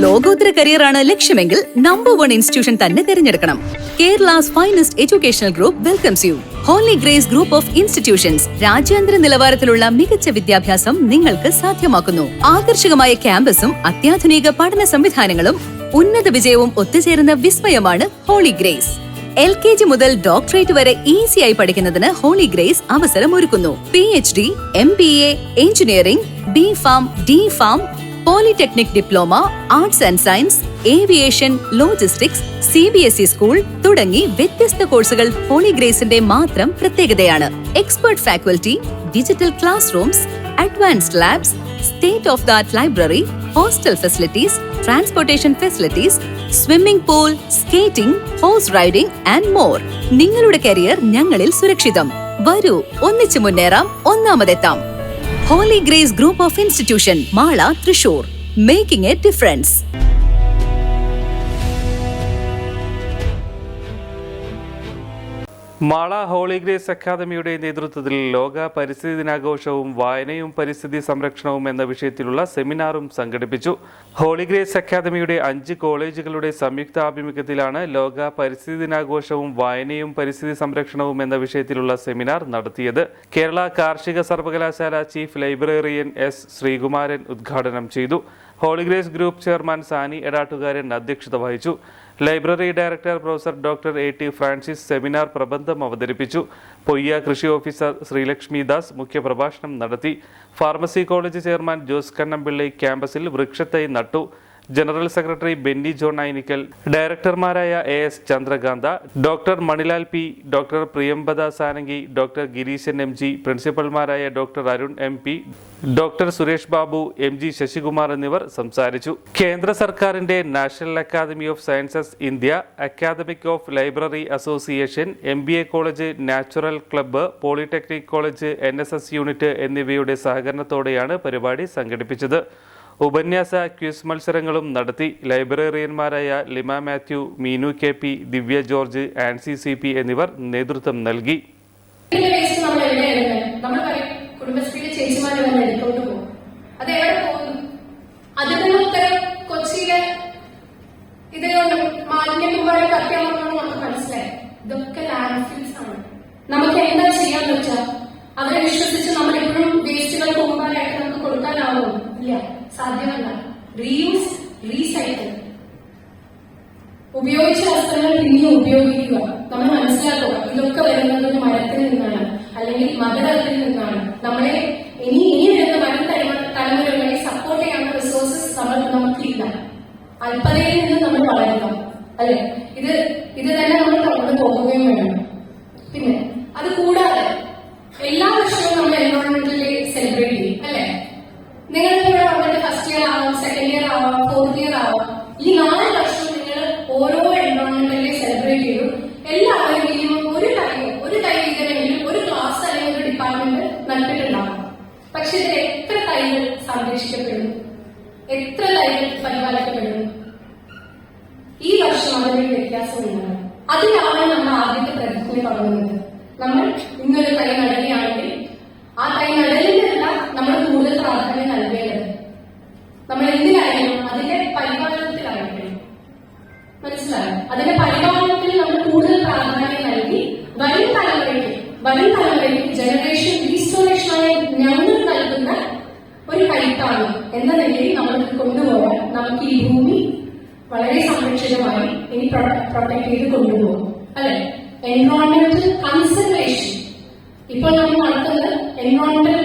ലോകോത്തര കരിയറാണ് ലക്ഷ്യമെങ്കിൽ number 1 institution തന്നെ തിരഞ്ഞെടുക്കണം. Kerala's finest educational group welcomes you. Holy grace Group of Institutions രാജ്യാന്തര നിലവാരത്തിലുള്ള മികച്ച വിദ്യാഭ്യാസം നിങ്ങൾക്ക് സാധ്യമാക്കുന്നു. ആകർഷകമായ ക്യാമ്പസും അത്യാധുനിക പഠന സംവിധാനങ്ങളും ഉന്നത വിജയവും ഒത്തുചേരുന്ന വിസ്മയമാണ് ഹോളി ഗ്രേസ്. LKG മുതൽ ഡോക്ടറേറ്റ് വരെ ഈസിയായി പഠിക്കുന്നതിന് ഹോളി ഗ്രേസ് അവസരം ഒരുക്കുന്നു. PhD, MBA, engineering, B.Pharm, D.Pharm, polytechnic diploma, arts and science, aviation, logistics, CBSE school തുടങ്ങി വ്യത്യസ്ത കോഴ്സുകൾ ഹോളി ഗ്രേസിന്റെ മാത്രം പ്രത്യേകതയാണ്. Expert faculty, digital class rooms, advanced labs, state of the art library, hostel facilities, transportation facilities, swimming pool, skating, horse riding and more. നിങ്ങളുടെ career ഞങ്ങളിൽ സുരക്ഷിതം. വരൂ, ഒന്നിച്ചു മുന്നേറാം, ഒന്നാമതെത്താം. Holy grace Group of Institution, Mala, Thrissur. Making a difference. Mala Holy Grace അക്കാദമിയുടെ നേതൃത്വത്തിൽ ലോക പരിസ്ഥിതി ദിനാഘോഷവും വായനയും പരിസ്ഥിതി സംരക്ഷണവും എന്ന വിഷയത്തിലുള്ള സെമിനാറും സംഘടിപ്പിച്ചു. ഹോളി ഗ്രേസ് അക്കാദമിയുടെ 5 കോളേജുകളുടെ സംയുക്ത ആഭിമുഖ്യത്തിലാണ് ലോക പരിസ്ഥിതി ദിനാഘോഷവും വായനയും പരിസ്ഥിതി സംരക്ഷണവും എന്ന വിഷയത്തിലുള്ള സെമിനാർ നടത്തിയത്. കേരള കാർഷിക സർവകലാശാല ചീഫ് ലൈബ്രറിയൻ S. ശ്രീകുമാരൻ ഉദ്ഘാടനം ചെയ്തു. Holy grace group chairman Sani Edattukaran അധ്യക്ഷത വഹിച്ചു. Library director professor doctor A.T. Francis seminar പ്രബന്ധം അവതരിപ്പിച്ചു. പൊയ്യ കൃഷി ഓഫീസർ ശ്രീലക്ഷ്മി ദാസ് മുഖ്യപ്രഭാഷണം നടത്തി. Pharmacy college chairman Jose Kannampilly ക്യാമ്പസിൽ വൃക്ഷത്തൈ നട്ടു. General secretary Benny John Ainikkal, ഡയറക്ടർമാരായ A.S. Chandrakantha, doctor Manilal P, doctor Priyambada Sanangi, doctor Gireeshan M.G, പ്രിൻസിപ്പൽമാരായ doctor Arun M.P, doctor Suresh Babu, M.G Sasikumar എന്നിവർ സംസാരിച്ചു. കേന്ദ്ര സർക്കാരിന്റെ national academy of sciences India, academic of library association, MBA college, natural club, polytechnic college, NSS unit എന്നിവയുടെ സഹകരണത്തോടെയാണ് പരിപാടി സംഘടിപ്പിച്ചത്. ഉപന്യാസ ക്വിസ് മത്സരങ്ങളും നടത്തി. ലൈബ്രറിയന്മാരായ ലിമ മാത്യു, മീനു KP, ദിവ്യ ജോർജ്, ആൻസി CP എന്നിവർ നേതൃത്വം നൽകി. നമുക്ക് എന്താ ചെയ്യാൻ പറ്റുക? അവരെ വിശ്വസിച്ച് നമ്മളെപ്പോഴും വേസ്റ്റുകൾ കൊണ്ടുപോകാനായിട്ട് നമുക്ക് കൊടുക്കാനാവോ? ഇല്ല, സാധ്യമല്ല. Reuse, recycle. ഉപയോഗിച്ച വസ്ത്രങ്ങൾ പിന്നെയും ഉപയോഗിക്കുക. നമ്മൾ മനസ്സിലാക്കുക ഇതൊക്കെ വരുന്നത് ഒരു മരത്തിൽ നിന്നാണ്, അല്ലെങ്കിൽ മകരത്തിൽ നിന്നാണ്. നമ്മളെ ഇനി വരുന്ന വരും തലമുറകളെ സപ്പോർട്ട് ചെയ്യാനുള്ള റിസോഴ്സസ് നമുക്കില്ല. അല്പതയിൽ നിന്ന് നമ്മൾ വളരുക, അല്ലെ? ഇത് തന്നെ നമ്മൾ തുടർന്ന് പോകുകയും വേണം. പിന്നെ അത് കൂടാതെ എല്ലാ വർഷവും നമ്മൾ എൻവയോൺമെന്റൽ ഡേ സെലിബ്രേറ്റ് ചെയ്യും, അല്ലെ? നിങ്ങളിവിടെ അവരുടെ ഫസ്റ്റ് ഇയർ ആവാം, സെക്കൻഡ് ഇയർ ആവാം, ഫോർത്ത് ഇയർ ആവാം. ഈ 4 വർഷം നിങ്ങൾ ഓരോ എൻവയോൺമെന്റൽ ഡേ സെലിബ്രേറ്റ് ചെയ്തു. എല്ലാവരും മിനിമം ഒരു തൈ വീതമെങ്കിലും ഒരു ക്ലാസ് അല്ലെങ്കിൽ ഒരു ഡിപ്പാർട്ട്മെന്റ് നട്ടിട്ടുണ്ടാവും. പക്ഷെ ഇതിൽ എത്ര തൈകൾ സംരക്ഷിക്കപ്പെടുന്നു, എത്ര തൈകൾ പരിപാലിക്കപ്പെടുന്നു? ഈ വർഷം അതിനൊരു വ്യത്യാസമുണ്ടാകും. അതിലാണ് നമ്മൾ ആദ്യത്തെ പ്രതിജ്ഞ തുടങ്ങുന്നത്. നമ്മൾ ഇന്നൊരു തൈ നടുകയാണെങ്കിൽ ആ തൈ നടലിനല്ല നമ്മൾ കൂടുതൽ പ്രാധാന്യം നൽകേണ്ടത്. നമ്മൾ എന്തിനായാലും അതിന്റെ പരിപാലനത്തിലായിരിക്കണം. മനസ്സിലായോ? അതിന്റെ പരിപാലനത്തിൽ നമ്മൾ കൂടുതൽ പ്രാധാന്യം നൽകി വരും തലമുറയ്ക്ക് ജനറേഷൻ റീസ്റ്റോറേഷനായി ഞങ്ങൾ നൽകുന്ന ഒരു കൈത്താണ് എന്ന നിലയിൽ നമ്മൾ കൊണ്ടുപോകാൻ നമുക്ക് ഈ ഭൂമി വളരെ സംരക്ഷിതമായി ഇനി പ്രൊട്ടക്ട് ചെയ്ത് കൊണ്ടുപോകും, അല്ലെ? എൻവയോൺമെന്റൽ കൺസർവേഷൻ ഇപ്പോൾ നമ്മൾ നടത്തുന്നത് എൻവയോൺമെന്റൽ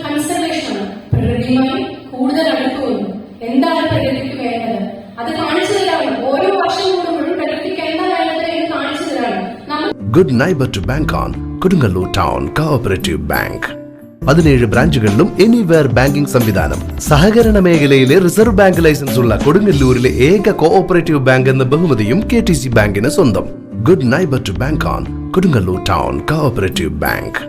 കൺസർവേഷൻ ആണ്. പ്രകൃതിയുമായി കൂടുതൽ അടുക്കുന്നു. എന്താണ് പ്രകൃതിക്ക് വേണ്ടത് അത് കാണിച്ചു തരാണ്. ഓരോ വർഷം കൂടുമ്പോഴും പ്രകൃതിക്ക് എന്താ വേണ്ടത് എന്ന് കാണിച്ചു തരാണ്. Good neighbour to bank on Kodungallur town cooperative bank. 17 ബ്രാഞ്ചുകളിലും എനിവെയർ ബാങ്കിംഗ് സംവിധാനം. സഹകരണ മേഖലയിലെ റിസർവ് ബാങ്ക് ലൈസൻസ് ഉള്ള കൊടുങ്ങല്ലൂരിലെ ഏക കോഓപ്പറേറ്റീവ് ബാങ്ക് എന്ന ബഹുമതിയും KTC ബാങ്കിന് സ്വന്തം. Good neighbour to bank on Kodungallur town cooperative bank.